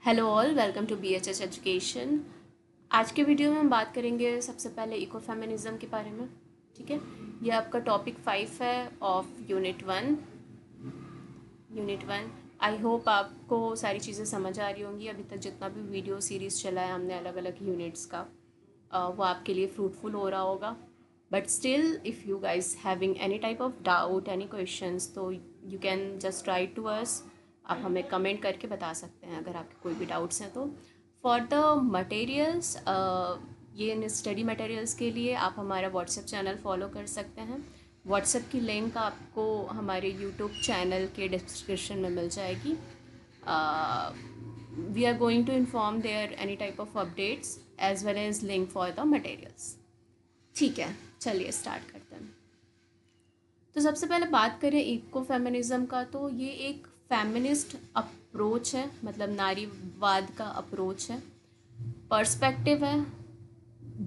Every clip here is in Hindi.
Hello all, welcome to BHS education. आज के वीडियो में हम बात करेंगे सबसे पहले इको फेमिनिज्म के बारे में। ठीक है, ये आपका टॉपिक 5 है of unit one. I hope आपको सारी चीज़ें समझ आ रही होंगी। अभी तक जितना भी वीडियो सीरीज़ चला है हमने अलग अलग यूनिट्स का, वो आपके लिए फ्रूटफुल हो रहा होगा। But still if you guys having any type of doubt, any questions, तो you can just write to us. आप हमें कमेंट करके बता सकते हैं अगर आपके कोई भी डाउट्स हैं तो। फॉर द मटेरियल्स, ये स्टडी मटेरियल्स के लिए आप हमारा व्हाट्सएप चैनल फॉलो कर सकते हैं। व्हाट्सएप की लिंक आपको हमारे यूट्यूब चैनल के डिस्क्रिप्शन में मिल जाएगी। We are going to inform their any type of updates as well as link for the materials. ठीक है, चलिए स्टार्ट करते हैं। तो सबसे पहले बात करें इको फेमिनिज्म का, तो ये एक फेमिनिस्ट अप्रोच है, मतलब नारीवाद का अप्रोच है, पर्सपेक्टिव है।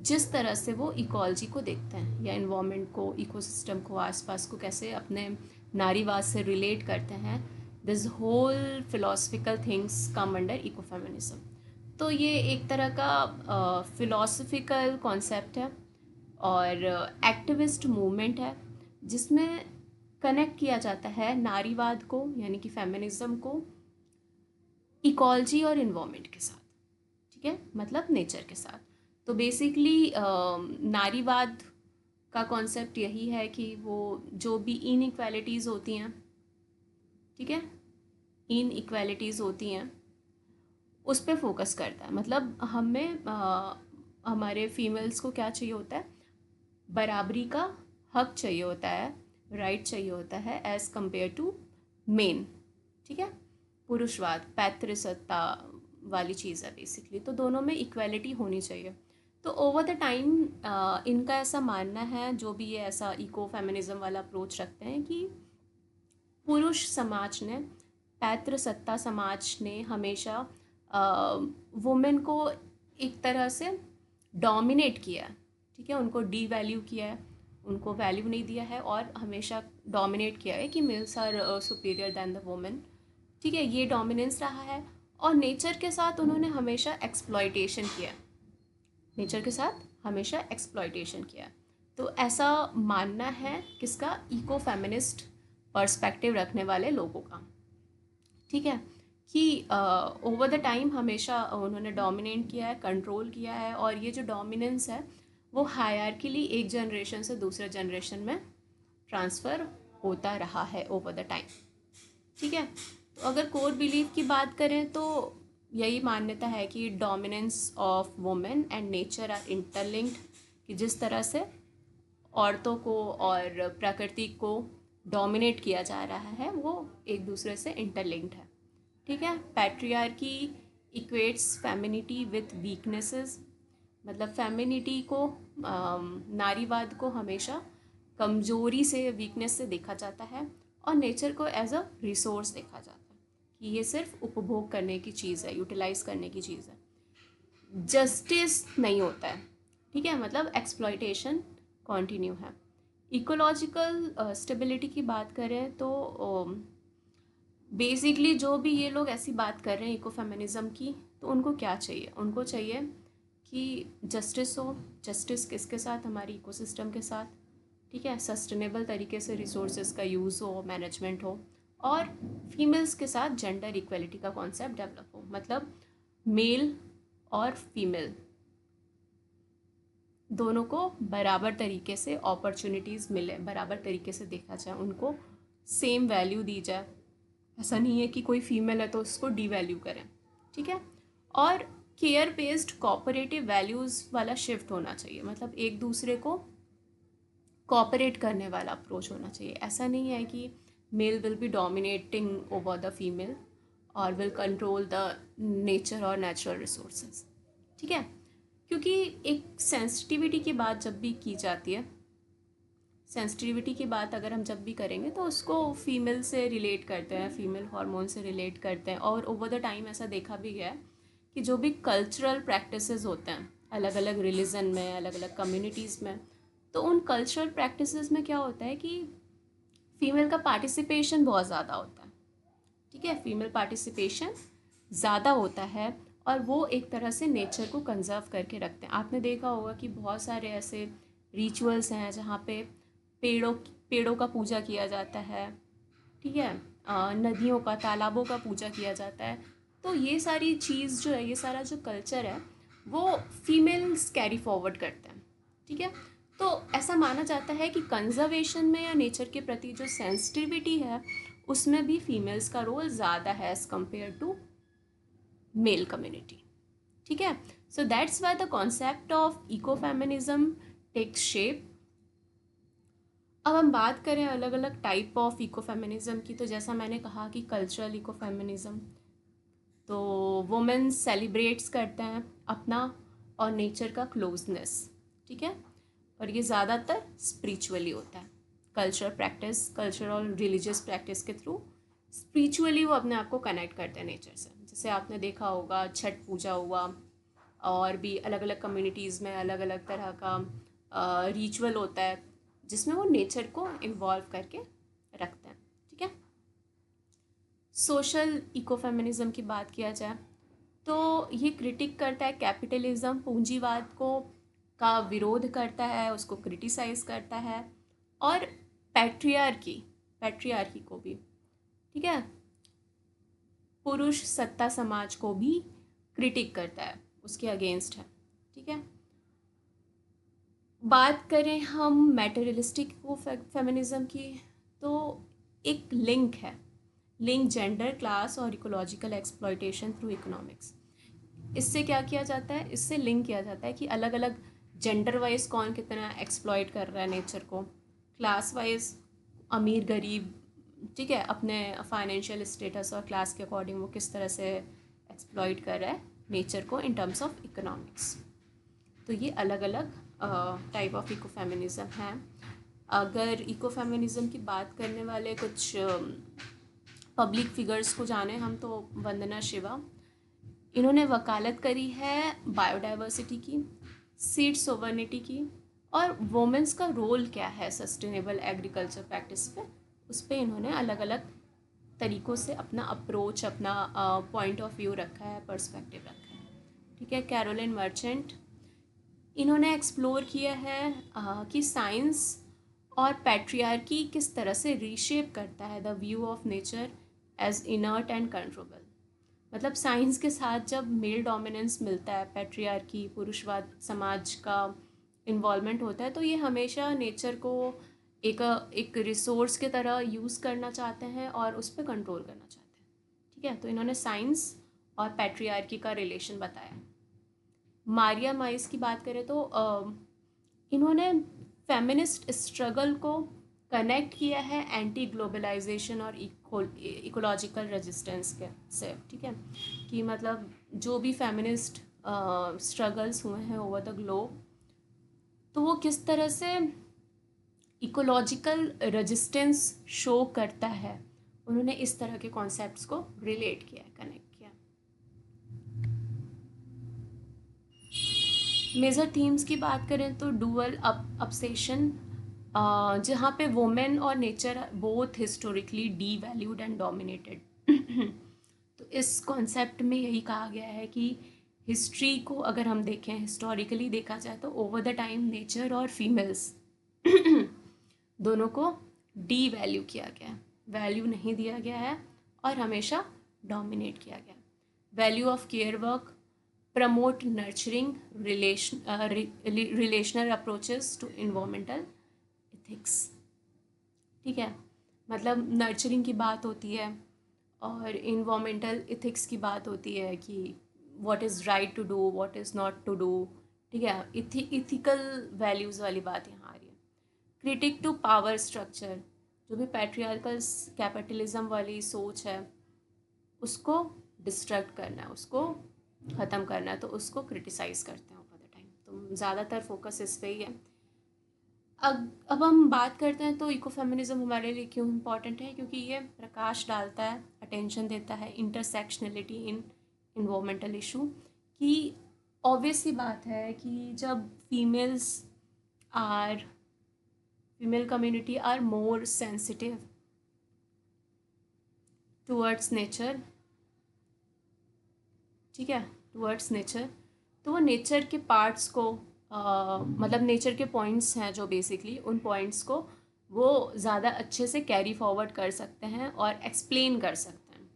जिस तरह से वो इकोलॉजी को देखते हैं या इन्वायरमेंट को, इकोसिस्टम को, आसपास को कैसे अपने नारीवाद से रिलेट करते हैं, this whole philosophical things come under eco feminism. तो ये एक तरह का फिलोसफिकल कॉन्सेप्ट है और एक्टिविस्ट मूवमेंट है, जिसमें कनेक्ट किया जाता है नारीवाद को यानी कि फेमिनिज्म को इकोलॉजी और इन्वायरमेंट के साथ। ठीक है, मतलब नेचर के साथ। तो बेसिकली नारीवाद का कॉन्सेप्ट यही है कि वो जो भी इनइक्वालिटीज़ होती हैं, ठीक है, इनइक्वालिटीज़ होती हैं उस पर फोकस करता है। मतलब हमारे फीमेल्स को क्या चाहिए होता है, बराबरी का हक चाहिए होता है, राइट चाहिए होता है एज़ कम्पेयर टू मेन। ठीक है, पुरुषवाद, पैतृसत्ता वाली चीज़ है बेसिकली। तो दोनों में इक्वालिटी होनी चाहिए। तो ओवर द टाइम इनका ऐसा मानना है, जो भी ये ऐसा इको फेमिनिज्म वाला अप्रोच रखते हैं, कि पुरुष समाज ने, पैतृसत्ता समाज ने हमेशा वुमेन को एक तरह से डोमिनेट किया है। ठीक है, उनको डी वैल्यू किया है, उनको वैल्यू नहीं दिया है और हमेशा डोमिनेट किया है कि males are superior than the women. ठीक है, ये डोमिनेंस रहा है। और नेचर के साथ उन्होंने हमेशा एक्सप्लॉयटेशन किया, नेचर के साथ हमेशा एक्सप्लॉयटेशन किया। तो ऐसा मानना है किसका, इको फेमिनिस्ट पर्सपेक्टिव रखने वाले लोगों का। ठीक है, कि ओवर द टाइम हमेशा उन्होंने डोमिनेट किया है, कंट्रोल किया है, और ये जो डोमिनेंस है वो हायरार्कीली एक जनरेशन से दूसरे जनरेशन में ट्रांसफ़र होता रहा है ओवर द टाइम। ठीक है, तो अगर कोर बिलीफ की बात करें तो यही मान्यता है कि dominance of women and nature are interlinked, कि जिस तरह से औरतों को और प्रकृति को डोमिनेट किया जा रहा है वो एक दूसरे से इंटरलिंक्ड है। ठीक है, patriarchy equates femininity with weaknesses, मतलब फेमिनिटी को, नारीवाद को हमेशा कमजोरी से, वीकनेस से देखा जाता है, और नेचर को एज अ रिसोर्स देखा जाता है कि ये सिर्फ उपभोग करने की चीज़ है, यूटिलाइज करने की चीज़ है, जस्टिस नहीं होता है। ठीक है, मतलब एक्सप्लॉयटेशन कॉन्टिन्यू है। इकोलॉजिकल स्टेबिलिटी की बात करें तो बेसिकली जो भी ये लोग ऐसी बात कर रहे हैं इको फेमिनिज्म की, तो उनको क्या चाहिए, उनको चाहिए कि जस्टिस हो। जस्टिस किसके साथ, हमारी इकोसिस्टम के साथ। ठीक है, सस्टेनेबल तरीके से रिसोर्सेज का यूज़ हो, मैनेजमेंट हो, और फीमेल्स के साथ जेंडर इक्वलिटी का कॉन्सेप्ट डेवलप हो। मतलब मेल और फीमेल दोनों को बराबर तरीके से अपॉर्चुनिटीज़ मिले, बराबर तरीके से देखा जाए, उनको सेम वैल्यू दी जाए। ऐसा नहीं है कि कोई फीमेल है तो उसको डी वैल्यू करें। ठीक है, और केयर बेस्ड कोऑपरेटिव वैल्यूज़ वाला शिफ्ट होना चाहिए। मतलब एक दूसरे को कोऑपरेट करने वाला अप्रोच होना चाहिए। ऐसा नहीं है कि male will be dominating over the female और विल कंट्रोल द नेचर और नेचुरल रिसोर्सेज। ठीक है, क्योंकि एक सेंसिटिविटी की बात जब भी की जाती है, सेंसिटिविटी की बात अगर हम जब भी करेंगे तो उसको फीमेल से रिलेट करते हैं, फीमेल हार्मोन से रिलेट करते हैं। और ओवर द टाइम ऐसा देखा भी गया है कि जो भी कल्चरल प्रैक्टिसेस होते हैं अलग अलग रिलीजन में, अलग अलग कम्युनिटीज़ में, तो उन कल्चरल प्रैक्टिसेस में क्या होता है कि फीमेल का पार्टिसिपेशन बहुत ज़्यादा होता है। ठीक है, फीमेल पार्टिसिपेशन ज़्यादा होता है और वो एक तरह से नेचर को कंजर्व करके रखते हैं। आपने देखा होगा कि बहुत सारे ऐसे रिचुअल्स हैं जहाँ पे पेड़ों पेड़ों का पूजा किया जाता है, ठीक है, नदियों का, तालाबों का पूजा किया जाता है। तो ये सारी चीज़ जो है, ये सारा जो कल्चर है, वो फीमेल्स कैरी फॉरवर्ड करते हैं, ठीक है। तो ऐसा माना जाता है कि कंजर्वेशन में या नेचर के प्रति जो सेंसिटिविटी है उसमें भी फीमेल्स का रोल ज़्यादा है as compare to male community, ठीक है। So that's why the concept of eco feminism takes shape. अब हम बात करें अलग अलग टाइप ऑफ इको फेमिनिज्म की, तो जैसा मैंने कहा कि कल्चरल इको फेमिनिज्म, तो वुमेन सेलिब्रेट्स करते हैं अपना और नेचर का क्लोजनेस, ठीक है, और ये ज़्यादातर स्पिरिचुअली होता है। कल्चर और रिलीजियस प्रैक्टिस के थ्रू स्पिरिचुअली वो अपने आप को कनेक्ट करते हैं नेचर से। जैसे आपने देखा होगा छठ पूजा हुआ, और भी अलग अलग कम्युनिटीज़ में अलग अलग तरह का रिचुअल होता है जिसमें वो नेचर को इन्वॉल्व करके रखते हैं, ठीक है। सोशल इकोफेमिनिज्म की बात किया जाए तो ये क्रिटिक करता है कैपिटलिज्म, पूंजीवाद को का विरोध करता है, उसको क्रिटिसाइज करता है, और पैट्रियार्की पैट्रियार्की को भी, ठीक है, पुरुष सत्ता समाज को भी क्रिटिक करता है, उसके अगेंस्ट है, ठीक है। बात करें हम मैटेरियलिस्टिक फेमिनिज्म की, तो एक लिंक जेंडर, क्लास और इकोलॉजिकल एक्सप्लॉयटेशन थ्रू इकोनॉमिक्स। इससे क्या किया जाता है, इससे लिंक किया जाता है कि अलग अलग जेंडर वाइज कौन कितना एक्सप्लॉयट कर रहा है नेचर को, क्लास वाइज अमीर गरीब, ठीक है, अपने फाइनेंशियल स्टेटस और क्लास के अकॉर्डिंग वो किस तरह से एक्सप्लॉयट कर रहा है नेचर को इन टर्म्स ऑफ इकोनॉमिक्स। तो ये अलग अलग टाइप ऑफ इको फेमिनिज़म हैं। अगर इको फेमिनिज़म की बात करने वाले कुछ पब्लिक फिगर्स को जाने हम, तो वंदना शिवा, इन्होंने वकालत करी है बायोडाइवर्सिटी की, सीड सोवर्निटी की, और वोमेंस का रोल क्या है सस्टेनेबल एग्रीकल्चर प्रैक्टिस पे, उस पर इन्होंने अलग अलग तरीक़ों से अपना अप्रोच, अपना पॉइंट ऑफ व्यू रखा है, पर्सपेक्टिव रखा है, ठीक है। कैरोलिन मर्चेंट, इन्होंने एक्सप्लोर किया है कि साइंस और पैट्रियार्की किस तरह से रीशेप करता है the view of nature as inert and controllable. मतलब साइंस के साथ जब मेल डोमिनेंस मिलता है, पैट्रियार्की, पुरुषवाद समाज का इन्वॉल्वमेंट होता है, तो ये हमेशा नेचर को एक एक रिसोर्स की तरह यूज़ करना चाहते हैं और उस पर कंट्रोल करना चाहते हैं, ठीक है। तो इन्होंने साइंस और पैट्रियार्की का रिलेशन बताया। मारिया माइस की बात करें तो इन्होंने फेमिनिस्ट स्ट्रगल को कनेक्ट किया है एंटी ग्लोबलाइजेशन और इकोलॉजिकल रेजिस्टेंस के से, ठीक है, कि मतलब जो भी फेमिनिस्ट स्ट्रगल्स हुए हैं ओवर द ग्लोब, तो वो किस तरह से इकोलॉजिकल रेजिस्टेंस शो करता है, उन्होंने इस तरह के कॉन्सेप्ट्स को रिलेट किया, कनेक्ट किया। मेजर थीम्स की बात करें तो डुअल अपसेशन, जहाँ पे वुमेन और nature both historically D valued and dominated. तो इस कॉन्सेप्ट में यही कहा गया है कि हिस्ट्री को अगर हम देखें, हिस्टोरिकली देखा जाए, तो ओवर द टाइम नेचर और फीमेल्स दोनों को डी वैल्यू किया गया है, वैल्यू नहीं दिया गया है और हमेशा डोमिनेट किया गया। Value of care work, promote nurturing relational approaches to environmental ethics, ठीक है। मतलब नर्चरिंग की बात होती है और इन्वामेंटल इथिक्स की बात होती है कि what is right to do, what is not to do, ठीक है। इथिकल वैल्यूज़ वाली बात यहाँ आ रही है। क्रिटिक टू पावर स्ट्रक्चर, जो भी पैट्रियार्कल कैपिटलिज्म वाली सोच है उसको डिस्ट्रक्ट करना है, उसको ख़त्म करना है, तो उसको क्रिटिसाइज़ करते हैं ओवर द टाइम। तो ज़्यादातर फोकस इस पे ही है। अब हम बात करते हैं तो इको फेमिनिज्म हमारे लिए क्यों इम्पॉर्टेंट है, क्योंकि ये प्रकाश डालता है, अटेंशन देता है इंटरसेक्शनलिटी इन इन्वायरमेंटल इशू, कि ऑब्वियस सी बात है कि जब female community are more sensitive towards nature, ठीक है, टुवर्ड्स नेचर। तो वो नेचर के पार्ट्स को मतलब नेचर के पॉइंट्स हैं जो बेसिकली उन पॉइंट्स को वो ज़्यादा अच्छे से कैरी फॉरवर्ड कर सकते हैं और एक्सप्लेन कर सकते हैं,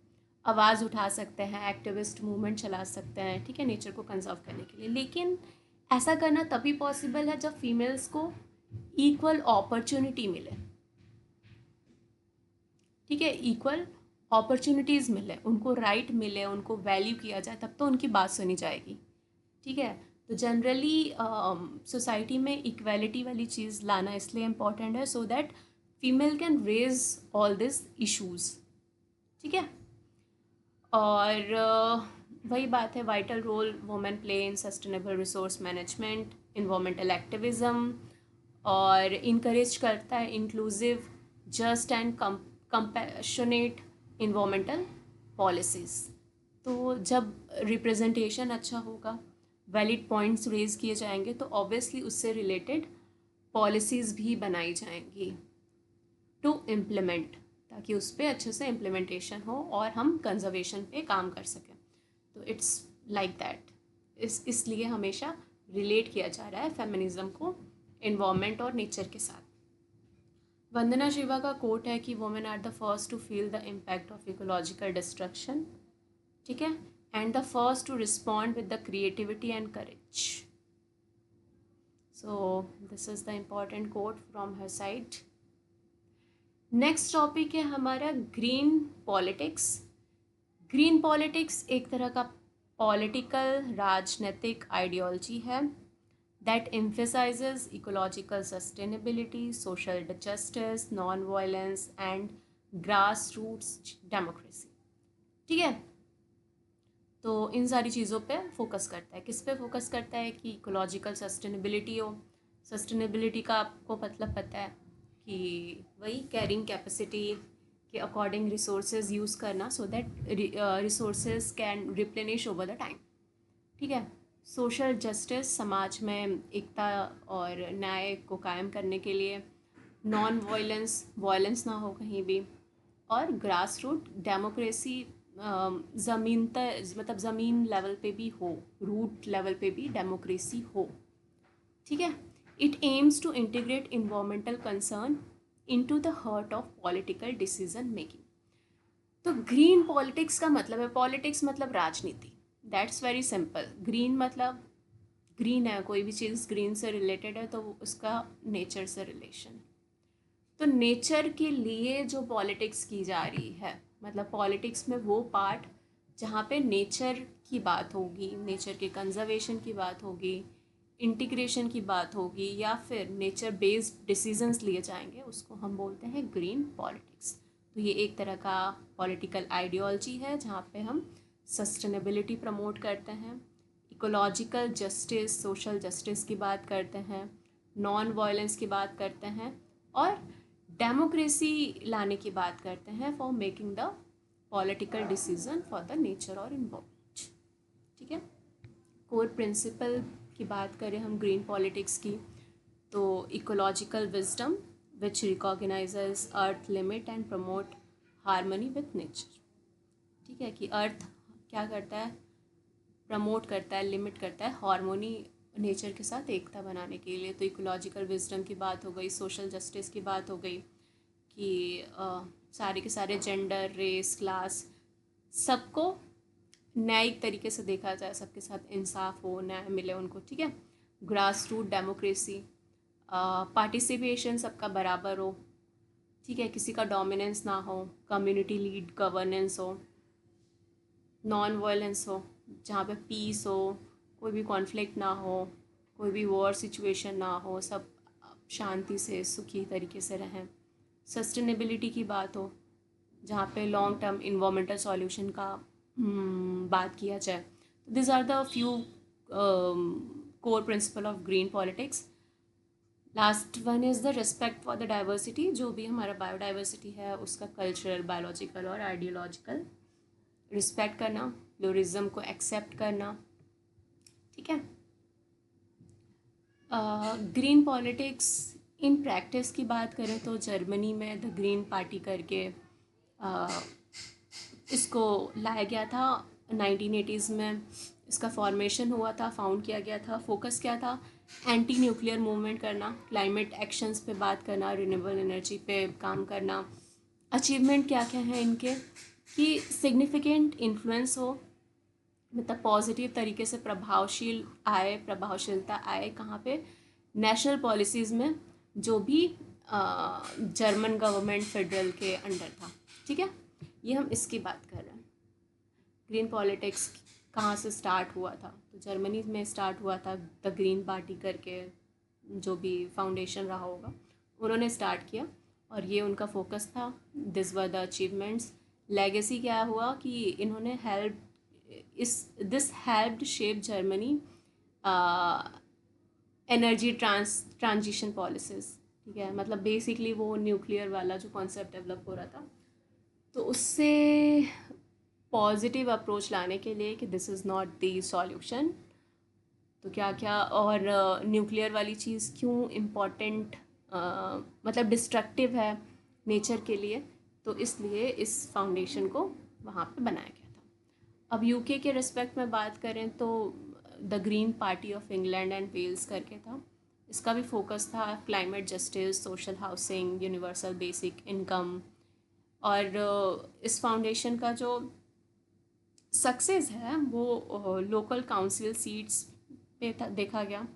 आवाज़ उठा सकते हैं, एक्टिविस्ट मूवमेंट चला सकते हैं, ठीक है, नेचर को कंजर्व करने के लिए। लेकिन ऐसा करना तभी पॉसिबल है जब फीमेल्स को इक्वल अपॉर्चुनिटी मिले, ठीक है, इक्वल अपॉर्चुनिटीज़ मिले, उनको राइट मिले, उनको वैल्यू किया जाए, तब तो उनकी बात सुनी जाएगी, ठीक है। तो जनरली सोसाइटी में इक्वालिटी वाली चीज़ लाना इसलिए इम्पॉर्टेंट है so that female can raise all this issues, ठीक है। और वही बात है, vital role women play in sustainable resource management, environmental activism, और इनकरेज करता है inclusive, just and compassionate environmental policies. तो जब रिप्रेजेंटेशन अच्छा होगा, वैलिड पॉइंट्स रेज किए जाएंगे, तो ऑब्वियसली उससे रिलेटेड पॉलिसीज़ भी बनाई जाएंगी टू इम्प्लीमेंट, ताकि उस पर अच्छे से इम्प्लीमेंटेशन हो और हम कंजर्वेशन पे काम कर सकें। तो इट्स लाइक दैट, इसलिए हमेशा रिलेट किया जा रहा है फेमिनिज्म को इन्वायरमेंट और नेचर के साथ। वंदना शिवा का कोट है कि women are the first to feel the impact of ecological destruction, ठीक है, and the first to respond with the creativity and courage. So this is the important quote from her side. Next topic है हमारा ग्रीन पॉलिटिक्स। ग्रीन पॉलिटिक्स एक तरह का पॉलिटिकल राजनीतिक आइडियोलॉजी है that emphasizes ecological sustainability, social justice, non-violence and grassroots democracy, ठीक है। तो इन सारी चीज़ों पे फोकस करता है। किस पे फोकस करता है कि इकोलॉजिकल सस्टेनेबिलिटी हो। सस्टेनेबिलिटी का आपको मतलब पता है कि वही कैरिंग कैपेसिटी के अकॉर्डिंग रिसोर्सेज यूज़ करना so that resources can replenish over the time, ठीक है। सोशल जस्टिस, समाज में एकता और न्याय को कायम करने के लिए, नॉन वायलेंस ना हो कहीं भी, और ग्रास रूट डेमोक्रेसी, ज़मीन तक मतलब ज़मीन लेवल पे भी हो, रूट लेवल पे भी डेमोक्रेसी हो, ठीक है। It aims to integrate environmental concern into the heart of political decision making. तो ग्रीन पॉलिटिक्स का मतलब है, पॉलिटिक्स मतलब राजनीति, दैट्स वेरी सिंपल। ग्रीन मतलब ग्रीन है, कोई भी चीज़ ग्रीन से रिलेटेड है तो उसका नेचर से रिलेशन। तो नेचर के लिए जो पॉलिटिक्स की जा रही है, मतलब पॉलिटिक्स में वो पार्ट जहाँ पे नेचर की बात होगी, नेचर के कंजर्वेशन की बात होगी, इंटीग्रेशन की बात होगी, या फिर नेचर बेस्ड डिसीजंस लिए जाएंगे, उसको हम बोलते हैं ग्रीन पॉलिटिक्स। तो ये एक तरह का पॉलिटिकल आइडियोलॉजी है जहाँ पे हम सस्टेनेबिलिटी प्रमोट करते हैं, इकोलॉजिकल जस्टिस, सोशल जस्टिस की बात करते हैं, नॉन वायलेंस की बात करते हैं, और डेमोक्रेसी लाने की बात करते हैं for making the political decision for the nature और इन्वायरमेंट, ठीक है। कोर प्रिंसिपल की बात करें हम ग्रीन पॉलिटिक्स की, तो ecological wisdom which recognises earth limit and promote harmony with nature, ठीक है, कि अर्थ क्या करता है, प्रमोट करता है, लिमिट करता है हारमोनी नेचर के साथ एकता बनाने के लिए। तो इकोलॉजिकल विजडम की बात हो गई, सोशल जस्टिस की बात हो गई कि सारे के सारे जेंडर, रेस, क्लास, सबको न्यायिक तरीके से देखा जाए, सबके साथ इंसाफ हो, न्याय मिले उनको, ठीक है। ग्रास रूट डेमोक्रेसी, पार्टिसिपेशन सबका बराबर हो, ठीक है, किसी का डोमिनेंस ना हो, कम्युनिटी लीड गवर्नेंस हो, नॉन वायलेंस हो, जहाँ पे पीस हो, कोई भी कॉन्फ्लिक्ट ना हो, कोई भी वॉर सिचुएशन ना हो, सब शांति से सुखी तरीके से रहें। सस्टेनेबिलिटी की बात हो, जहाँ पे लॉन्ग टर्म इन्वायरमेंटल सॉल्यूशन का बात किया जाए। This are the few core principle of green politics. Last one is the respect for the diversity, जो भी हमारा बायोडाइवर्सिटी है उसका कल्चरल, बायोलॉजिकल और आइडियोलॉजिकल रिस्पेक्ट करना, प्लूरिज्म को एक्सेप्ट करना, ठीक है। ग्रीन पॉलिटिक्स इन प्रैक्टिस की बात करें तो जर्मनी में द ग्रीन पार्टी करके इसको लाया गया था 1980s में इसका फॉर्मेशन हुआ था, फाउंड किया गया था। फोकस क्या था? एंटी न्यूक्लियर मूवमेंट करना, क्लाइमेट एक्शंस पे बात करना, रिन्यूएबल एनर्जी पे काम करना। अचीवमेंट क्या क्या है इनके? कि सिग्निफिकेंट इन्फ्लुएंस हो, मतलब पॉजिटिव तरीके से प्रभावशीलता आए कहाँ पे? नेशनल पॉलिसीज़ में, जो भी जर्मन गवर्नमेंट फेडरल के अंडर था। ठीक है, ये हम इसकी बात कर रहे हैं। ग्रीन पॉलिटिक्स कहाँ से स्टार्ट हुआ था? तो जर्मनी में स्टार्ट हुआ था, द ग्रीन पार्टी करके जो भी फाउंडेशन रहा होगा उन्होंने स्टार्ट किया, और ये उनका फोकस था। This were the achievements. Legacy क्या हुआ कि इन्होंने help this helped shape Germany energy transition policies. ठीक है, मतलब बेसिकली वो न्यूक्लियर वाला जो कॉन्सेप्ट डेवलप हो रहा था, तो उससे पॉजिटिव अप्रोच लाने के लिए कि this is not the solution. तो क्या क्या, और न्यूक्लियर वाली चीज़ क्यों इम्पोर्टेंट, मतलब डिस्ट्रक्टिव है नेचर के लिए, तो इसलिए इस फाउंडेशन को वहाँ पे बनाया गया था। अब यूके के रिस्पेक्ट में बात करें तो the green party of England and Wales करके था। इसका भी फोकस था climate justice, social housing, universal basic income. और इस फाउंडेशन का जो सक्सेस है वो लोकल काउंसिल सीट्स पे देखा गया।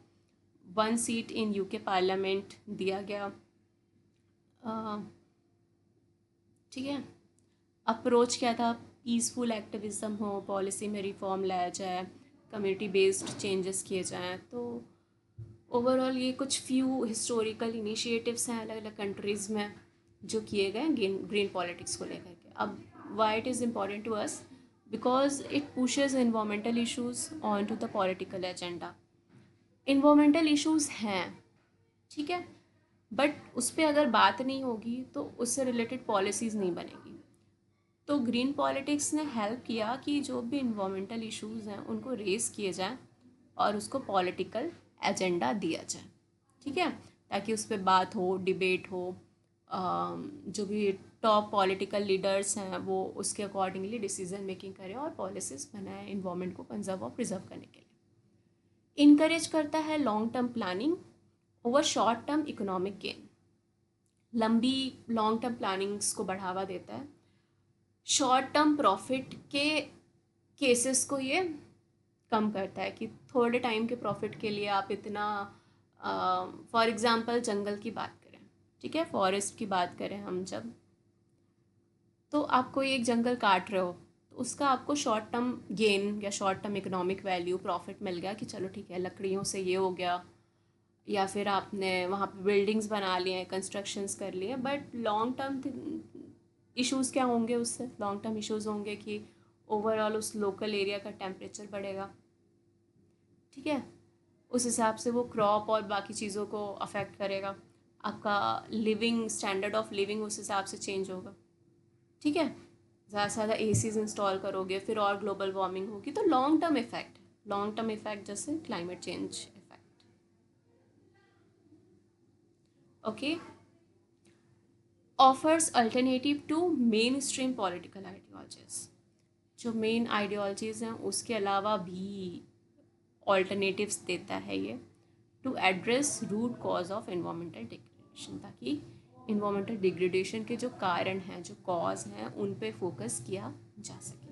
1 सीट इन यूके पार्लियामेंट दिया गया। ठीक है, अप्रोच क्या था? पीसफुल एक्टिविज़म हो, पॉलिसी में रिफॉर्म लाया जाए, कम्युनिटी बेस्ड चेंजेस किए जाएँ। तो ओवरऑल ये कुछ फ्यू हिस्टोरिकल इनिशिएटिव्स हैं अलग अलग कंट्रीज़ में जो किए गए ग्रीन पॉलिटिक्स को लेकर के। अब why it is important to us? Because it pushes environmental issues on to the political agenda. Environmental issues हैं, ठीक है, बट उस पर अगर बात नहीं होगी तो उससे रिलेटेड पॉलिसीज़ नहीं बनेगी। तो ग्रीन पॉलिटिक्स ने हेल्प किया कि जो भी इन्वामेंटल इश्यूज़ हैं उनको रेस किए जाएं और उसको पॉलिटिकल एजेंडा दिया जाए। ठीक है, ताकि उस पर बात हो, डिबेट हो, जो भी टॉप पॉलिटिकल लीडर्स हैं वो उसके अकॉर्डिंगली डिसीजन मेकिंग करें और पॉलिसीज़ बनाएं इन्वायरमेंट को कंजर्व और प्रिजर्व करने के लिए। इनकरेज करता है long term planning over short term economic gain. लंबी लॉन्ग टर्म प्लानिंग्स को बढ़ावा देता है। शॉर्ट टर्म प्रॉफिट के केसेस को ये कम करता है कि थोड़े टाइम के प्रॉफिट के लिए आप इतना, फॉर एग्ज़ाम्पल जंगल की बात करें, ठीक है, फॉरेस्ट की बात करें हम, जब तो आप कोई एक जंगल काट रहे हो तो उसका आपको शॉर्ट टर्म गेन या short term economic value profit मिल गया कि चलो ठीक है लकड़ियों से ये हो गया, या फिर आपने वहाँ पे बिल्डिंग्स बना लिए हैं, कंस्ट्रक्शंस कर लिए, बट लॉन्ग टर्म इश्यूज़ क्या होंगे उससे? लॉन्ग टर्म इश्यूज़ होंगे कि ओवरऑल उस लोकल एरिया का टेम्परेचर बढ़ेगा। ठीक है, उस हिसाब से वो क्रॉप और बाकी चीज़ों को अफेक्ट करेगा। आपका लिविंग स्टैंडर्ड ऑफ लिविंग उस हिसाब से चेंज होगा। ठीक है, ज़्यादा से ज़्यादा एसीज इंस्टॉल करोगे फिर और ग्लोबल वार्मिंग होगी, तो long term effect, long term effect जैसे climate change effect. Okay, offers alternative to mainstream political ideologies. जो मेन आइडियोलॉजीज़ हैं उसके अलावा भी ऑल्टरनेटिव्स देता है ये, to address root cause of environmental degradation, ताकि इन्वामेंटल डिग्रेडेशन के जो कारण हैं, जो कॉज हैं, उन पे फोकस किया जा सके।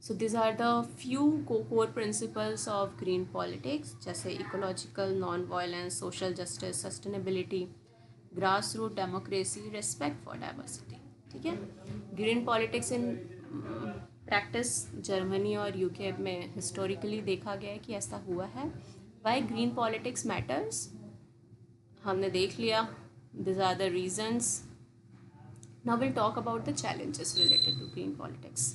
So this are the few core principles of green politics, जैसे ecological non violence, social justice, sustainability, grass root democracy, respect for diversity. ठीक है, green politics in practice Germany और यूके में हिस्टोरिकली देखा गया है कि ऐसा हुआ है। वाई ग्रीन पॉलिटिक्स मैटर्स हमने देख लिया, this are the reasons. Now will talk about the challenges related to green politics.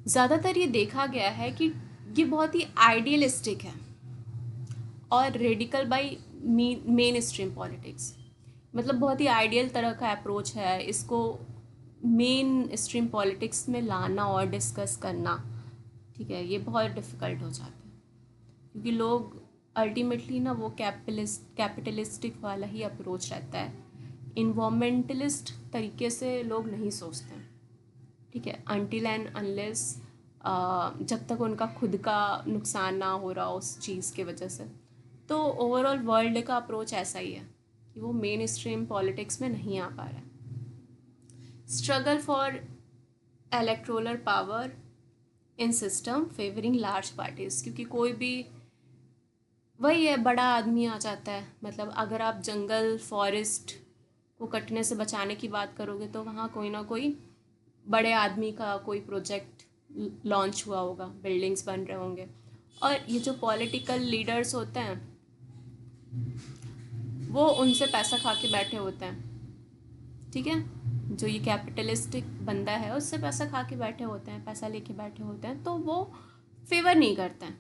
ज़्यादातर ये देखा गया है कि ये बहुत ही आइडियलिस्टिक है और radical by main stream politics, मतलब बहुत ही आइडियल तरह का अप्रोच है। इसको मेन स्ट्रीम पॉलिटिक्स में लाना और डिस्कस करना, ठीक है, ये बहुत डिफ़िकल्ट हो जाता है क्योंकि लोग अल्टीमेटली ना वो कैपिटलिस्टिक वाला ही अप्रोच रहता है। इन्वामेंटलिस्ट तरीके से लोग नहीं सोचते हैं। ठीक है, अनटिल एंड अनलेस जब तक उनका खुद का नुकसान ना हो रहा उस चीज़ के वजह से। तो ओवरऑल वर्ल्ड का अप्रोच ऐसा ही है कि वो मेन स्ट्रीम पॉलिटिक्स में नहीं आ पा रहा है। Struggle for electoral power in system favouring large parties, क्योंकि कोई भी वही है, बड़ा आदमी आ जाता है। मतलब अगर आप जंगल फॉरेस्ट को कटने से बचाने की बात करोगे तो वहाँ कोई ना कोई बड़े आदमी का कोई प्रोजेक्ट लॉन्च हुआ होगा, बिल्डिंग्स बन रहे होंगे। और ये जो पॉलिटिकल लीडर्स होते हैं वो उनसे पैसा खा के बैठे होते हैं, ठीक है। जो ये कैपिटलिस्टिक बंदा है उससे पैसा खा के बैठे होते हैं, पैसा लेके बैठे होते हैं, तो वो फेवर नहीं करते हैं,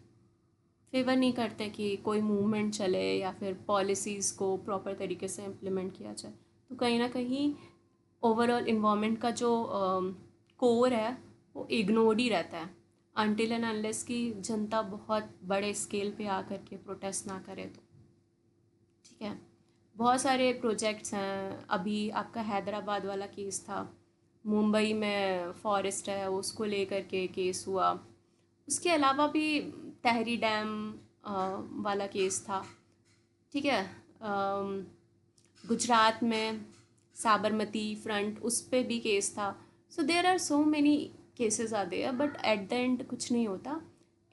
फेवर नहीं करते कि कोई मूवमेंट चले या फिर पॉलिसीज़ को प्रॉपर तरीके से इम्प्लीमेंट किया जाए। तो कहीं ना कहीं ओवरऑल इन्वायरमेंट का जो कोर है वो इग्नोर्ड ही रहता है अनटिल एंड अनलेस की जनता बहुत बड़े स्केल पे आकर के प्रोटेस्ट ना करे तो, ठीक है। बहुत सारे प्रोजेक्ट्स हैं। अभी आपका हैदराबाद वाला केस था, मुंबई में फॉरेस्ट है उसको लेकर के केस हुआ। उसके अलावा भी तहरी डैम वाला केस था, ठीक है। गुजरात में साबरमती फ्रंट उस पर भी केस था। So there are so many cases are there, but at the end कुछ नहीं होता।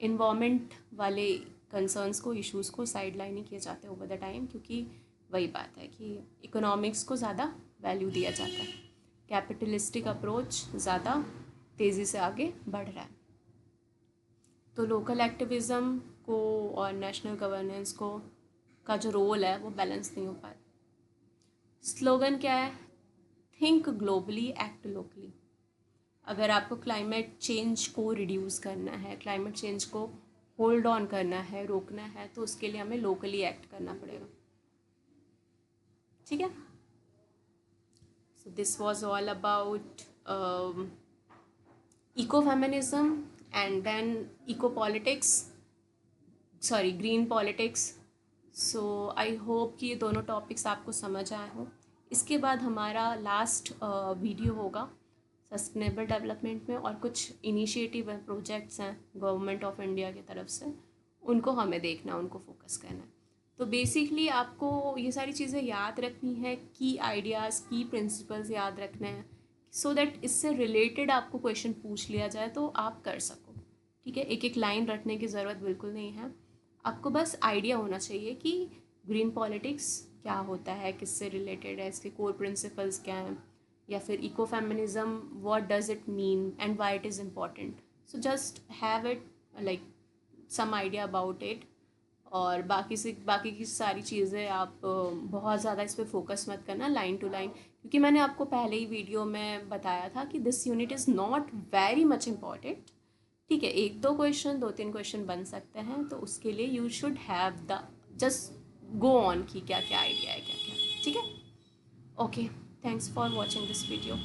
इन्वामेंट वाले कंसर्न्स को, इश्यूज़ को साइड लाइन ही किए जाते हैं ओवर द टाइम, क्योंकि वही बात है कि इकोनॉमिक्स को ज़्यादा वैल्यू दिया जाता है, कैपिटलिस्टिक अप्रोच ज़्यादा तेज़ी से आगे बढ़ रहा है। तो लोकल एक्टिविज़म को और नेशनल गवर्नेंस को का जो रोल है वो बैलेंस नहीं हो पा रहा। स्लोगन क्या है? Think globally, act locally. अगर आपको क्लाइमेट चेंज को रिड्यूस करना है, क्लाइमेट चेंज को होल्ड ऑन करना है, रोकना है, तो उसके लिए हमें लोकली एक्ट करना पड़ेगा, ठीक है। So this was all about eco feminism and then eco politics, sorry green politics. So I hope कि ये दोनों टॉपिक्स आपको समझ आए हो। इसके बाद हमारा लास्ट वीडियो होगा सस्टेनेबल डेवलपमेंट में, और कुछ इनिशिएटिव हैं, प्रोजेक्ट्स हैं गवर्नमेंट ऑफ इंडिया की तरफ से, उनको हमें देखना है, उनको फोकस करना है। तो बेसिकली आपको ये सारी चीज़ें याद रखनी है, की आइडियाज़, की प्रिंसिपल्स याद रखने हैं, सो दैट इससे रिलेटेड आपको क्वेश्चन पूछ लिया जाए तो आप कर सको, ठीक है। एक एक लाइन रटने की ज़रूरत बिल्कुल नहीं है, आपको बस आइडिया होना चाहिए कि ग्रीन पॉलिटिक्स क्या होता है, किससे रिलेटेड है, इसके कोर प्रिंसिपल्स क्या हैं, या फिर eco feminism what does it mean and why it is important. So just have it like some idea about it. और बाकी की सारी चीज़ें आप बहुत ज़्यादा इस पर फोकस मत करना लाइन टू लाइन, क्योंकि मैंने आपको पहले ही वीडियो में बताया था कि this unit is not very much important, ठीक है। एक दो क्वेश्चन, दो तीन क्वेश्चन बन सकते हैं, तो उसके लिए you should have the just go on कि क्या क्या आइडिया है, क्या क्या, ठीक है। Okay, thanks for watching this video.